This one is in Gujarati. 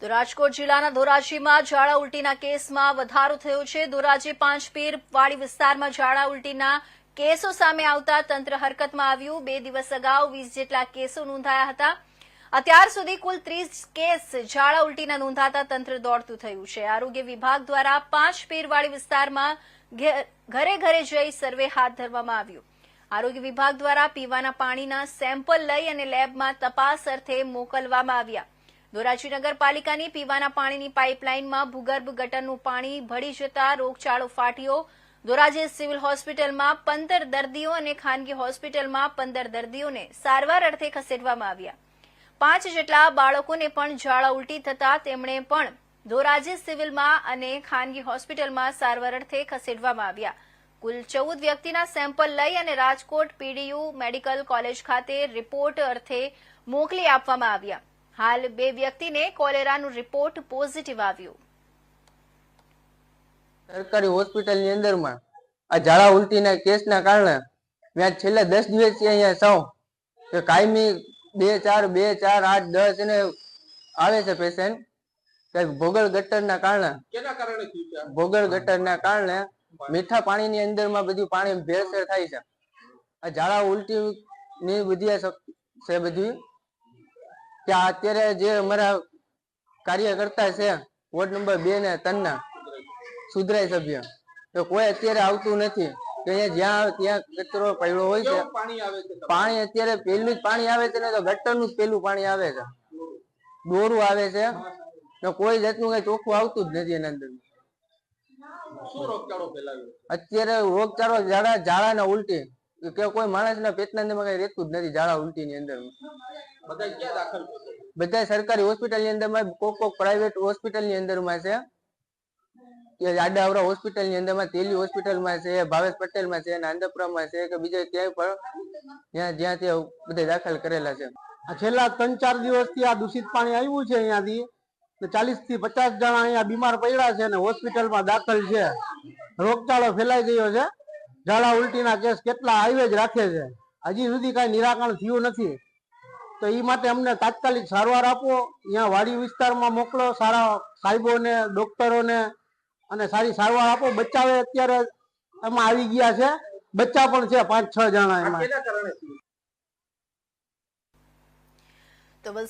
તો રાજકોટ જિલ્લાના ધોરાજીમાં ઝાડા ઉલટીના કેસમાં વધારો થયો છે। ધોરાજી પાંચપીર વાડી વિસ્તારમાં ઝાડા ઉલટીના કેસો સામે આવતા તંત્ર હરકતમાં આવ્યું। 2 દિવસ અગાઉ 20 જેટલા કેસો નોંધાયા હતા। અત્યાર સુધી કુલ 30 કેસ ઝાડા ઉલટીના નોંધાતા તંત્ર દોડતું થયું છે। આરોગ્ય વિભાગ દ્વારા પાંચપીર વાડી વિસ્તારમાં ઘરે ઘરે જઈ સર્વે હાથ ધરવામાં આવ્યો। આરોગ્ય વિભાગ દ્વારા પીવાના પાણીના સેમ્પલ લઈ અને લેબમાં તપાસ અર્થે મોકલવામાં આવ્યા। ધોરાજી નગરપાલિકાની પીવાના પાણીની પાઇપલાઇનમાં ભૂગર્ભ ગટરનું પાણી ભળી જતા રોગચાળો ફાટ્યો। ધોરાજી સિવિલ હોસ્પિટલમાં 15 દર્દીઓ અને ખાનગી હોસ્પિટલમાં 15 દર્દીઓને સારવાર અર્થે ખસેડવામાં આવ્યા। 5 જેટલા બાળકોને પણ ઝાડા ઉલટી થતા તેમણે પણ ધોરાજી સિવિલમાં અને ખાનગી હોસ્પિટલમાં સારવાર અર્થે ખસેડવામાં આવ્યા। કુલ 14 વ્યક્તિના સેમ્પલ લઈ અને રાજકોટ પીડીયુ મેડિકલ કોલેજ ખાતે રિપોર્ટ અર્થે મોકલી આપવામાં આવ્યા। હાલ 2 વ્યક્તિને કોલેરાનો રિપોર્ટ પોઝિટિવ આવ્યો। સરકારી હોસ્પિટલની અંદરમાં આ ઝાડા ઉલટીના કેસના કારણે મેં છેલ્લા 10 દિવસથી અહીંયા છું કે કાયમી 2 4 8 10 એને આવે છે પેશન્ટ કે ભોગળ ગટરના કારણે ભોગળ ગટરના કારણે મીઠા પાણીની અંદરમાં બધું પાણી ભેળસેળ થાય છે। આ ઝાડા ઉલટીની બધી છે બધી કે અત્યારે જે અમારા કાર્યકર્તા છે વોર્ડ નંબર 2 ને 3 ના સુધરાય સભ્ય તો કોઈ અત્યારે આવતું નથી કે અહીંયા જ્યાં ત્યાં કચરો પડ્યો હોય છે। પાણી અત્યારે પેલું જ પાણી આવે છે ને તો ગટરનું જ પેલું પાણી આવે છે, દોરું આવે છે તો કોઈ જાતનું કઈ ચોખ્ખું આવતું જ નથી એના અંદર। અત્યારે રોગચાળો ઝાડા ને ઉલટી કે કોઈ માણસના પેટના અંદર કઈ રહેતું જ નથી ઝાડા ઉલટી ની અંદર। બધા સરકારી હોસ્પિટલ ની અંદર માં કોક પ્રાઇવેટ હોસ્પિટલ ની અંદર માં છે કે આડાવરા હોસ્પિટલ ની અંદર માં તેલી હોસ્પિટલ માં છે, ભાવેશ પટેલ માં છે, આંદપુરા માં છે કે બીજે ક્યાંય પણ જ્યાં ત્યાં બધા દાખલ કરેલા છે। છેલ્લા 3-4 દિવસથી આ દૂષિત પાણી આવ્યું છે। અહીંયાથી 40 થી 50 જણા અહીંયા બીમાર પડ્યા છે અને હોસ્પિટલમાં દાખલ છે। રોગચાળો ફેલાઈ ગયો છે। ઝાડા ઉલટીના કેસ કેટલા આવે જ રાખે છે, હજી સુધી કઈ નિરાકરણ થયું નથી। તો એ માટે અમને તાત્કાલિક સારવાર આપો, અહીંયા વાડી વિસ્તારમાં મોકલો, સારા સાહેબોને ડોક્ટરોને અને સારી સારવાર આપો। બચ્ચાઓ અત્યારે એમાં આવી ગયા છે, બચ્ચા પણ છે 5-6 જણા એમાં।